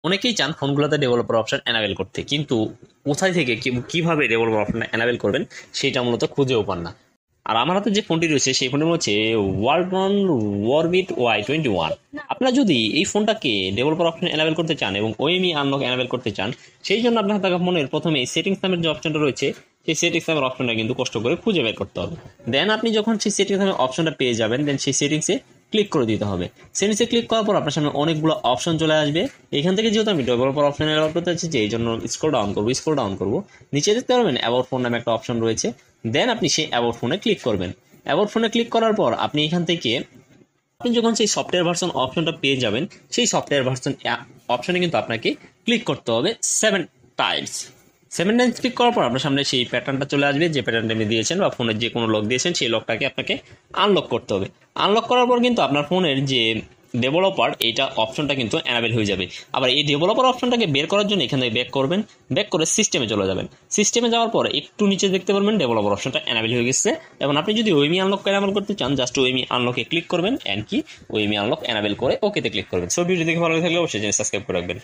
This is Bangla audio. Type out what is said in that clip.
অনেকেই চান ফোনগুলোতে ডেভেলপার অপশন এনাবেল করতে, কিন্তু কোথায় থেকে কিভাবে ডেভেলপার অপশন এনাবেল করবেন সেটা মূলত খুঁজেও পান না। আর আমার হাতে যে ফোনটি রয়েছে সেই ফোনটি হচ্ছে ওয়ালটন ওয়ারবিট Y21। আপনারা যদি এই ফোনটাকে ডেভেলপার অপশন এনাবেল করতে চান এবং ওএমই আনলক এনাবেল করতে চান, সেই জন্য আপনার হাতে ফোনের প্রথমে এই সেটিংস নামের যে অপশনটা রয়েছে সেই সেটিংস নামের অপশনটা কিন্তু কষ্ট করে খুঁজে বের করতে হবে। দেন আপনি যখন সেই সেটিংস নামের অপশনটা পেয়ে যাবেন, দেন সেই সেটিংসে ক্লিক করে দিতে হবে। সেটিংসে ক্লিক করার পর আপনার সামনে অনেকগুলো অপশন চলে আসবে। এখান থেকে যেহেতু আমি ডেভেলপার অপশন এনাবেল করতে চাচ্ছি, যে এই জন্য স্ক্রল ডাউন করবো, নিচে দেখতে পারবেন অ্যাবাউট ফোন নামে একটা অপশন রয়েছে। দেন আপনি সেই অ্যাবাউট ফোনে ক্লিক করবেন। অ্যাবাউট ফোনে ক্লিক করার পর আপনি এখান থেকে আপনি যখন সেই সফটওয়্যার ভার্সন অপশনটা পেয়ে যাবেন, সেই সফটওয়্যার ভার্সন অপশনে কিন্তু আপনাকে ক্লিক করতে হবে 7 টাইমস। 7 টাইমস ক্লিক করার পর আপনার সামনে সেই প্যাটার্নটা চলে আসবে, যে প্যাটার্নটা আপনি দিয়েছেন বা ফোনের যে কোনো লক দিয়েছেন সেই লকটাকে আপনাকে আনলক করতে হবে। আনলক করার পর কিন্তু আপনার ফোনের যে ডেভেলপার এইটা অপশনটা কিন্তু এনাবেল হয়ে যাবে। আবার এই ডেভেলপার অপশনটাকে বের করার জন্য এখানে ব্যাক করবেন, ব্যাক করে সিস্টেমে চলে যাবেন। সিস্টেমে যাওয়ার পর একটু নিচে দেখতে পারবেন ডেভেলপার অপশনটা এনাবেল হয়ে গেছে। এবং আপনি যদি ওএমই আনলক এনাবেল করতে চান, জাস্ট ওএমই আনলকে ক্লিক করবেন, এন্ড কি ওএমই আনলক এনাবেল করে ওকেতে ক্লিক করবেন। সো ভিডিও দেখে ভালো লাগলে অবশ্যই সাবস্ক্রাইব করে রাখবেন।